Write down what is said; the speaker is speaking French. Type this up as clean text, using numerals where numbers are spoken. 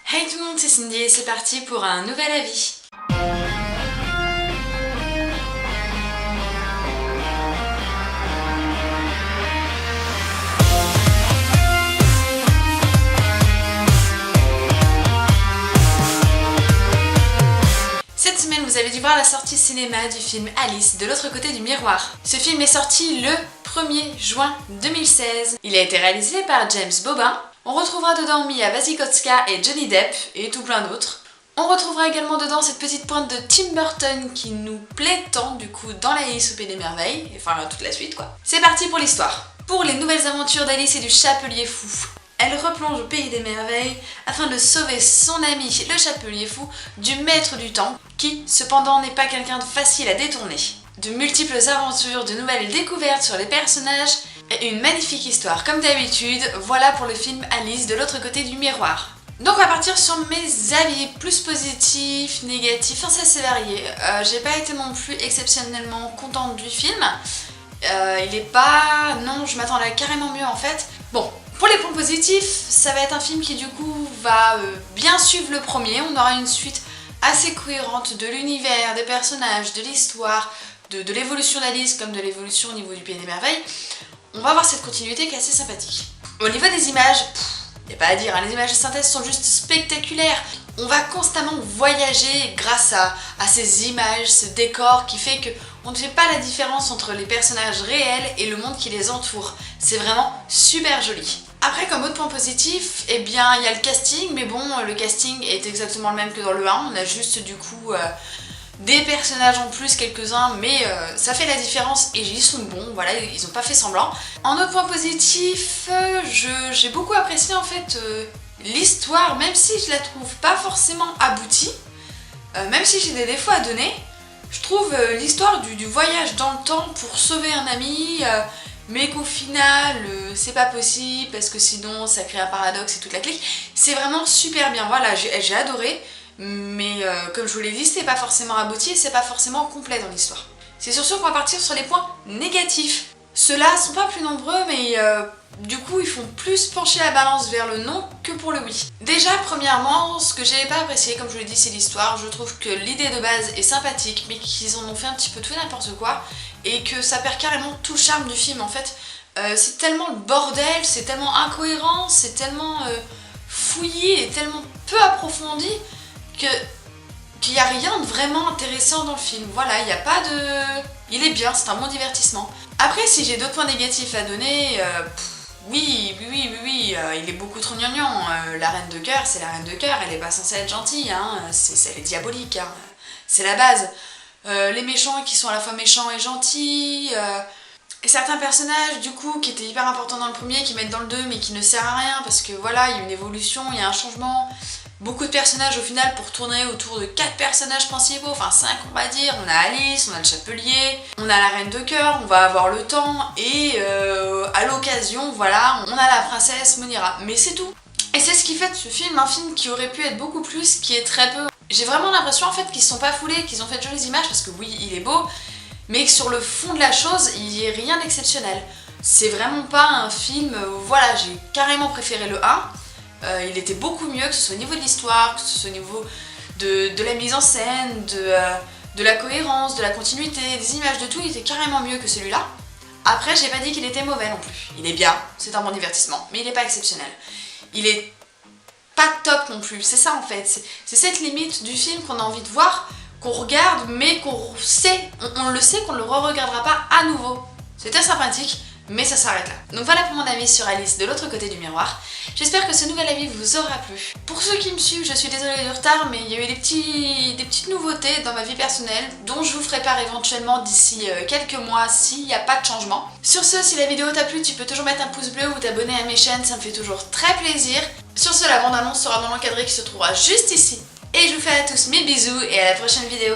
Hey tout le monde, c'est Cindy et c'est parti pour un nouvel avis. Cette semaine, vous avez dû voir la sortie cinéma du film Alice de l'autre côté du miroir. Ce film est sorti le 1er juin 2016. Il a été réalisé par James Bobin. On retrouvera dedans Mia Wasikowska et Johnny Depp et tout plein d'autres. On retrouvera également dedans cette petite pointe de Tim Burton qui nous plaît tant du coup dans l'Alice au Pays des Merveilles, enfin toute la suite quoi. C'est parti pour l'histoire. Pour les nouvelles aventures d'Alice et du Chapelier Fou. Elle replonge au Pays des Merveilles afin de sauver son ami le Chapelier Fou du Maître du Temps qui cependant n'est pas quelqu'un de facile à détourner. De multiples aventures, de nouvelles découvertes sur les personnages et une magnifique histoire. Comme d'habitude, voilà pour le film Alice de l'autre côté du miroir. Donc on va partir sur mes avis plus positifs, négatifs, enfin c'est assez varié. J'ai pas été non plus exceptionnellement contente du film. Il est pas... Non, je m'attendais carrément mieux en fait. Bon, pour les points positifs, ça va être un film qui du coup va bien suivre le premier. On aura une suite assez cohérente de l'univers, des personnages, de l'histoire, de l'évolution d'Alice comme de l'évolution au niveau du Pays des Merveilles. On va avoir cette continuité qui est assez sympathique. Au niveau des images, y a pas à dire, hein, les images de synthèse sont juste spectaculaires. On va constamment voyager grâce à ces images, ce décor qui fait qu'on ne fait pas la différence entre les personnages réels et le monde qui les entoure. C'est vraiment super joli. Après, comme autre point positif, eh bien, il y a le casting, mais bon, le casting est exactement le même que dans le 1. On a juste du coup des personnages en plus, quelques-uns, mais ça fait la différence et ils sont bons, voilà, ils ont pas fait semblant. En autre point positif, j'ai beaucoup apprécié en fait l'histoire, même si je la trouve pas forcément aboutie, même si j'ai des défauts à donner, je trouve l'histoire du voyage dans le temps pour sauver un ami, mais qu'au final c'est pas possible parce que sinon ça crée un paradoxe et toute la clique, c'est vraiment super bien, voilà, j'ai adoré. Mais comme je vous l'ai dit, c'est pas forcément abouti et c'est pas forcément complet dans l'histoire. C'est sur ce qu'on va partir sur les points négatifs. Ceux-là sont pas plus nombreux, mais du coup ils font plus pencher la balance vers le non que pour le oui. Déjà, premièrement, ce que j'ai pas apprécié, comme je vous l'ai dit, c'est l'histoire. Je trouve que l'idée de base est sympathique, mais qu'ils en ont fait un petit peu tout et n'importe quoi, et que ça perd carrément tout le charme du film en fait. C'est tellement le bordel, c'est tellement incohérent, c'est tellement fouillé et tellement peu approfondi qu'il n'y a rien de vraiment intéressant dans le film. Voilà, il n'y a pas de... Il est bien, c'est un bon divertissement. Après, si j'ai d'autres points négatifs à donner, oui, il est beaucoup trop gnangnan. La reine de cœur, c'est la reine de cœur, elle est pas censée être gentille, hein. Elle est diabolique, hein. C'est la base. Les méchants qui sont à la fois méchants et gentils... Et certains personnages du coup qui étaient hyper importants dans le premier, qui mettent dans le 2 mais qui ne servent à rien parce que voilà, il y a une évolution, il y a un changement. Beaucoup de personnages au final pour tourner autour de 4 personnages principaux, enfin 5 on va dire. On a Alice, on a le Chapelier, on a la Reine de Cœur, on va avoir le temps et à l'occasion voilà, on a la princesse Monira. Mais c'est tout. Et c'est ce qui fait de ce film un film qui aurait pu être beaucoup plus, qui est très peu. J'ai vraiment l'impression en fait qu'ils se sont pas foulés, qu'ils ont fait de jolies images parce que oui il est beau, mais que sur le fond de la chose il n'y ait rien d'exceptionnel. C'est vraiment pas un film, voilà, j'ai carrément préféré le 1. Il était beaucoup mieux, que ce soit au niveau de l'histoire, que ce soit au niveau de la mise en scène, de la cohérence, de la continuité, des images, de tout, il était carrément mieux que celui-là. Après, j'ai pas dit qu'il était mauvais non plus. Il est bien, c'est un bon divertissement, mais il est pas exceptionnel. Il est pas top non plus, c'est ça en fait. C'est cette limite du film qu'on a envie de voir, qu'on regarde, mais qu'on sait, on le sait qu'on ne le re-regardera pas à nouveau. C'était sympathique, mais ça s'arrête là. Donc voilà pour mon avis sur Alice de l'autre côté du miroir. J'espère que ce nouvel avis vous aura plu. Pour ceux qui me suivent, je suis désolée du retard, mais il y a eu des petites nouveautés dans ma vie personnelle dont je vous ferai part éventuellement d'ici quelques mois s'il n'y a pas de changement. Sur ce, si la vidéo t'a plu, tu peux toujours mettre un pouce bleu ou t'abonner à mes chaînes, ça me fait toujours très plaisir. Sur ce, la bande-annonce sera dans l'encadré qui se trouvera juste ici. Et je vous fais à tous mes bisous et à la prochaine vidéo.